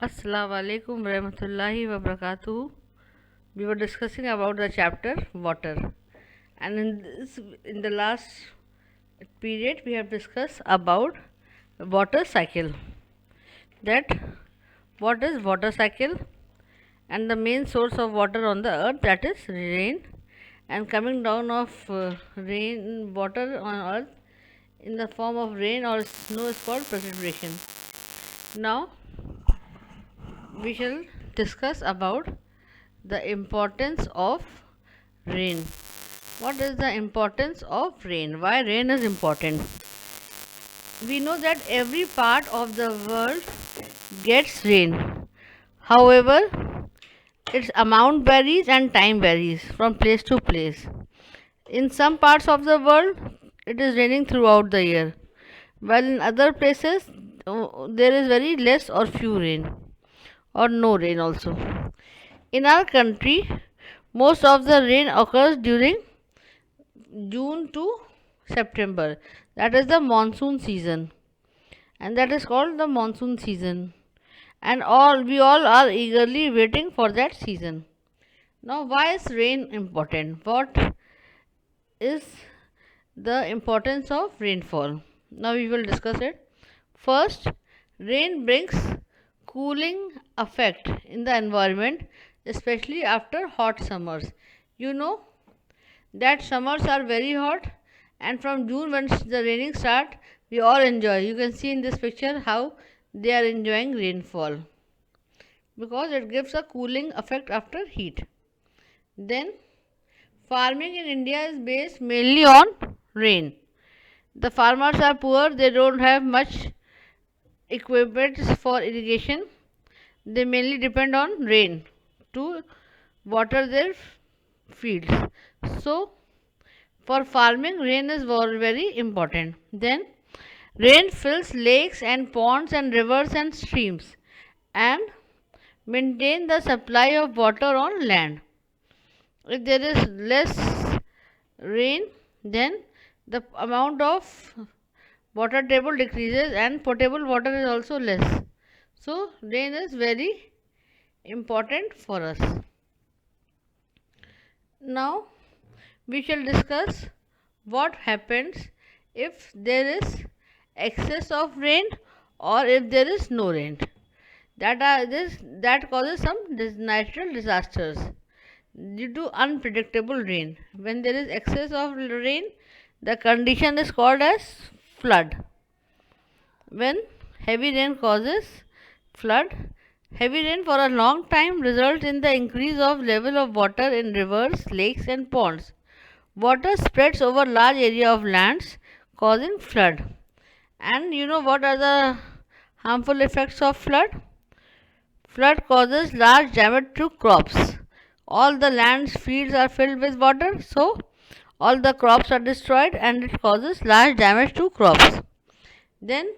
Assalamu alaikum warahmatullahi wabarakatuh. We were discussing about the chapter water, and in the last period we have discussed about water cycle. That what is water cycle, and the main source of water on the earth, that is rain, and coming down of rain water on earth in the form of rain or snow is called precipitation. Now we shall discuss about the importance of rain. What is the importance of rain? Why rain is important? We know that every part of the world gets rain. However, its amount varies and time varies from place to place. In some parts of the world, it is raining throughout the year, while in other places, there is very less or few rain, or no rain also. In our country, most of the rain occurs during June to September. That is the monsoon season, and that is called the monsoon season. And we all are eagerly waiting for that season. Now, why is rain important? What is the importance of rainfall? Now we will discuss it. First, rain brings cooling effect in the environment, especially after hot summers. You know that summers are very hot, and from June when the raining start, we all enjoy. You can see in this picture how they are enjoying rainfall because it gives a cooling effect after heat. Then farming in India is based mainly on rain. The farmers are poor, they don't have much equipment for irrigation. They mainly depend on rain to water their fields. So, for farming, rain is very important. Then, rain fills lakes and ponds and rivers and streams and maintain the supply of water on land. If there is less rain, then the amount of water table decreases and potable water is also less. So, rain is very important for us. Now, we shall discuss what happens if there is excess of rain or if there is no rain. That causes some natural disasters due to unpredictable rain. When there is excess of rain, the condition is called as flood. When heavy rain causes flood, heavy rain for a long time results in the increase of level of water in rivers, lakes and ponds. Water spreads over large area of lands causing flood. And you know what are the harmful effects of flood? Flood causes large damage to crops. All the lands, fields are filled with water, so all the crops are destroyed and it causes large damage to crops. Then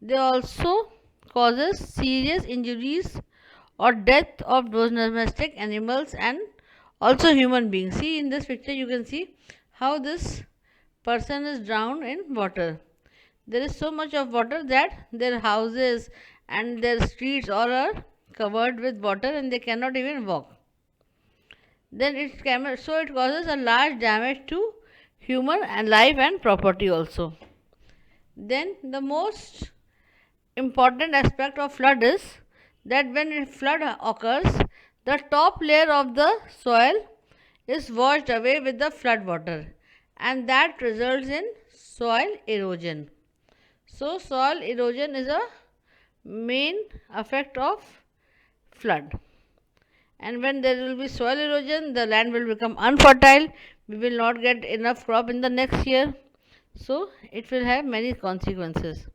they also causes serious injuries or death of those domestic animals and also human beings. See in this picture you can see how this person is drowned in water. There is so much of water that their houses and their streets all are covered with water and they cannot even walk. Then it causes a large damage to human and life and property also. Then the most important aspect of flood is that when a flood occurs, the top layer of the soil is washed away with the flood water and that results in soil erosion. So, soil erosion is a main effect of flood. And when there will be soil erosion, the land will become unfertile. We will not get enough crop in the next year. So, it will have many consequences.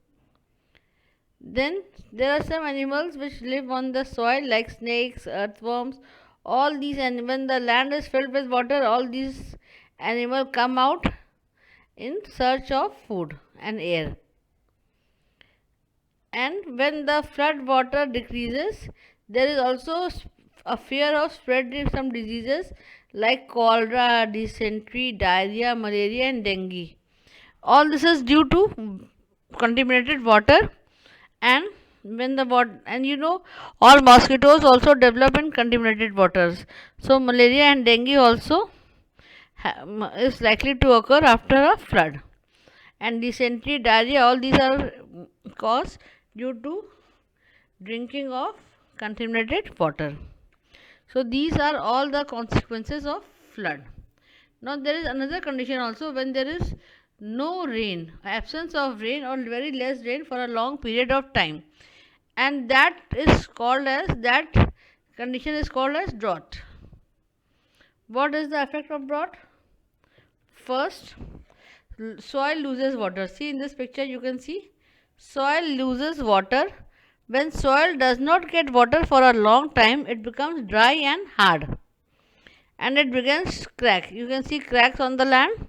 Then there are some animals which live on the soil like snakes, earthworms, all these, and when the land is filled with water, all these animals come out in search of food and air. And when the flood water decreases, there is also a fear of spreading some diseases like cholera, dysentery, diarrhea, malaria, and dengue. All this is due to contaminated water and when the water, and all mosquitoes also develop in contaminated waters. So malaria and dengue also is likely to occur after a flood. And dysentery, diarrhea, all these are caused due to drinking of contaminated water. So these are all the consequences of flood. Now there is another condition also, when there is no rain, absence of rain or very less rain for a long period of time, and that condition is called as drought. What is the effect of drought? First, soil loses water. See, in this picture you can see soil loses water. When soil does not get water for a long time, it becomes dry and hard, and it begins to crack. You can see cracks on the land.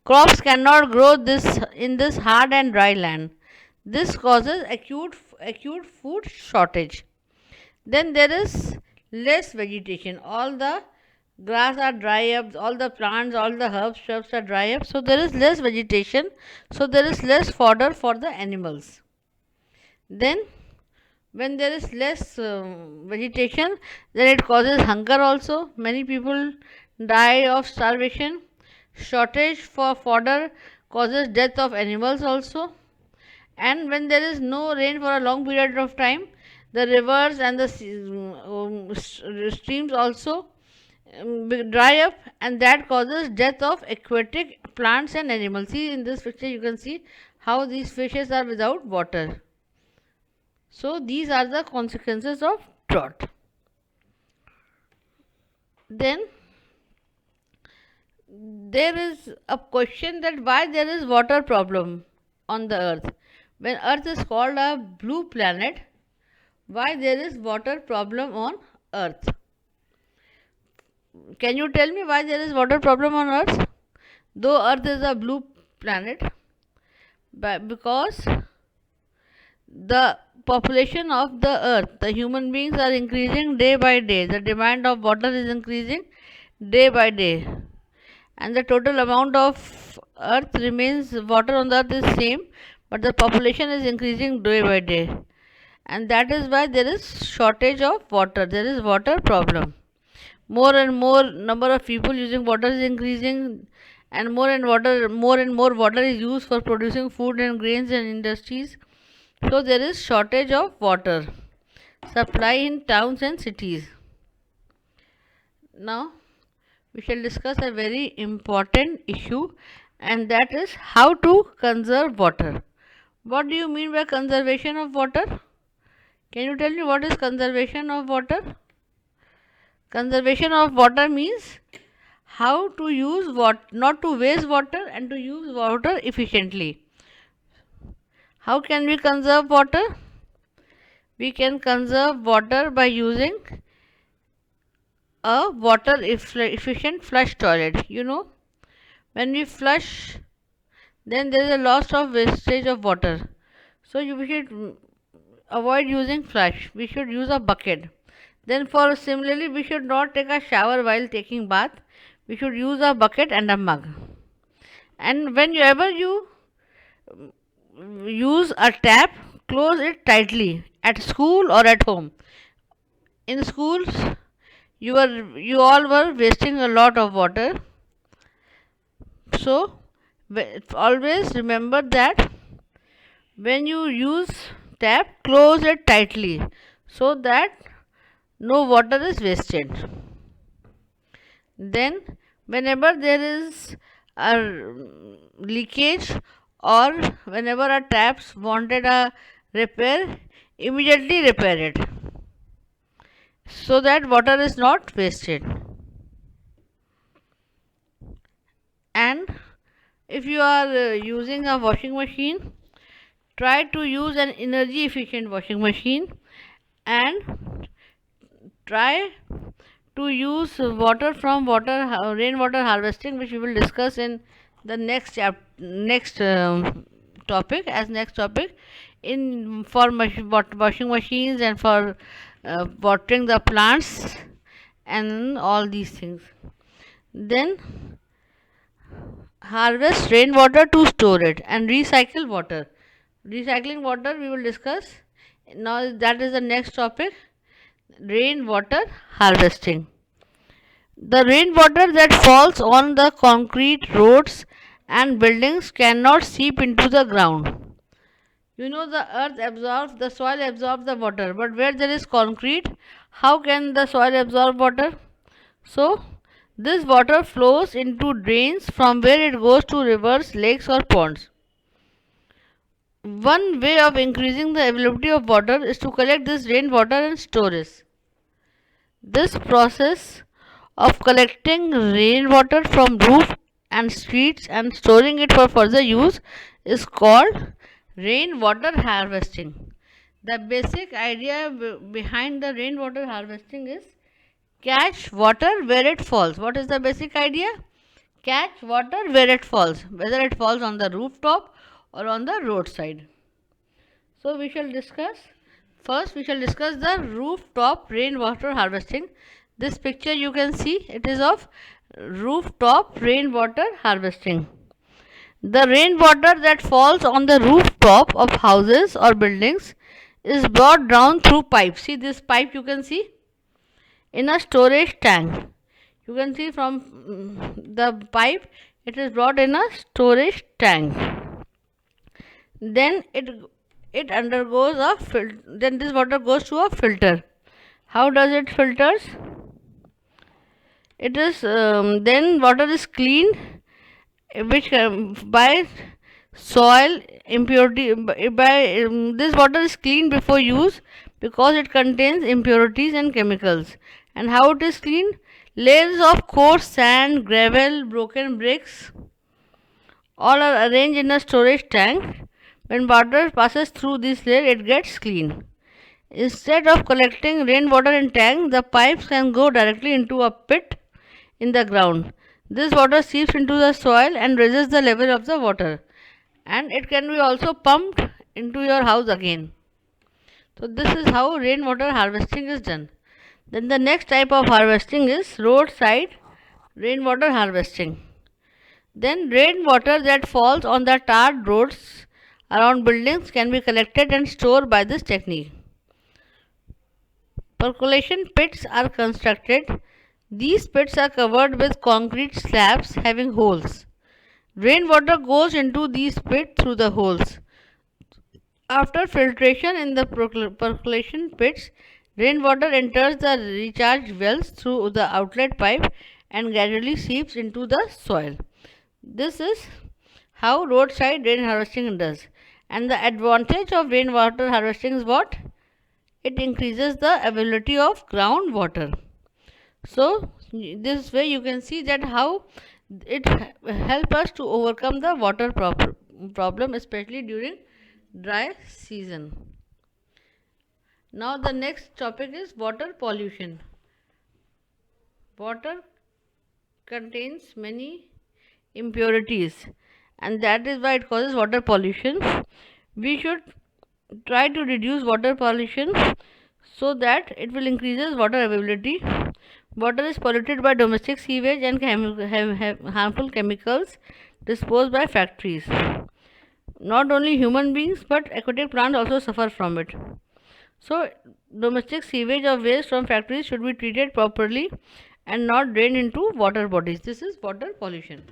Crops cannot grow in this hard and dry land. This causes acute food shortage. Then there is less vegetation. All the grass are dry up, all the plants, all the herbs, shrubs are dry up. So there is less vegetation. So there is less fodder for the animals. Then when there is less vegetation, then it causes hunger also. Many people die of starvation. Shortage for fodder causes death of animals also. And when there is no rain for a long period of time, the rivers and the streams also dry up, and that causes death of aquatic plants and animals. See, in this picture you can see how these fishes are without water. So these are the consequences of drought. Then there is a question that why there is water problem on the earth. When earth is called a blue planet, why there is water problem on earth? Can you tell me why there is water problem on earth? Though earth is a blue planet, but because the population of the earth, the human beings are increasing day by day. The demand of water is increasing day by day, and the total amount of earth remains, water on the earth is same, but the population is increasing day by day, and that is why there is shortage of water. There is water problem. More and more number of people using water is increasing, and more and more water is used for producing food and grains and industries. So there is shortage of water supply in towns and cities. Now we shall discuss a very important issue, and that is how to conserve water. What do you mean by conservation of water? Can you tell me what is conservation of water? Conservation of water means how to use water, not to waste water, and to use water efficiently. How can we conserve water? We can conserve water by using a water efficient flush toilet. When we flush, then there is a loss of wastage of water. So we should avoid using flush. We should use a bucket. Then similarly, we should not take a shower while taking bath. We should use a bucket and a mug. And whenever you use a tap, close it tightly at school or at home. In schools, you all were wasting a lot of water. So always remember that when you use tap, close it tightly so that no water is wasted. Then whenever there is a leakage, or whenever a taps wanted a repair, immediately repair it so that water is not wasted. And if you are using a washing machine, try to use an energy efficient washing machine, and try to use water from rainwater harvesting, which we will discuss in the next topic, as next topic, in for washing machines and for watering the plants and all these things. Then harvest rainwater to store it, and recycle water. Recycling water we will discuss Now that is the next topic, rainwater harvesting. The rainwater that falls on the concrete roads and buildings cannot seep into the ground. You know, the soil absorbs the water, but where there is concrete, how can the soil absorb water? So, this water flows into drains from where it goes to rivers, lakes, or ponds. One way of increasing the availability of water is to collect this rainwater and store it. This process of collecting rainwater from roof and streets and storing it for further use is called rainwater harvesting. The basic idea behind the rainwater harvesting is catch water where it falls. What is the basic idea? Catch water where it falls, whether it falls on the rooftop or on the roadside. So we shall discuss, first we shall discuss the rooftop rainwater harvesting. This picture you can see, it is of rooftop rainwater harvesting. The rainwater that falls on the rooftop of houses or buildings is brought down through pipes. See this pipe you can see in a storage tank. You can see from the pipe, it is brought in a storage tank. Then it undergoes then this water goes to a filter. How does it filters? It is then water is cleaned, which by soil impurity by this water is cleaned before use because it contains impurities and chemicals. And how it is cleaned? Layers of coarse sand, gravel, broken bricks all are arranged in a storage tank. When water passes through this layer, it gets clean. Instead of collecting rainwater in tank, the pipes can go directly into a pit in the ground. This water seeps into the soil and raises the level of the water, and it can be also pumped into your house again. So this is how rainwater harvesting is done. Then the next type of harvesting is roadside rainwater harvesting. Then rainwater that falls on the tarred roads around buildings can be collected and stored by this technique. Percolation pits are constructed. These pits are covered with concrete slabs having holes. Rainwater goes into these pits through the holes. After filtration in the percolation pits, rainwater enters the recharge wells through the outlet pipe and gradually seeps into the soil. This is how roadside rain harvesting does. And the advantage of rainwater harvesting is what? It increases the availability of groundwater. So this way you can see that how it helps us to overcome the water problem, especially during dry season. Now the next topic is water pollution. Water contains many impurities, and that is why it causes water pollution. We should try to reduce water pollution so that it will increase water availability. Water is polluted by domestic sewage and harmful chemicals disposed by factories. Not only human beings but aquatic plants also suffer from it. So, domestic sewage or waste from factories should be treated properly and not drained into water bodies. This is water pollution.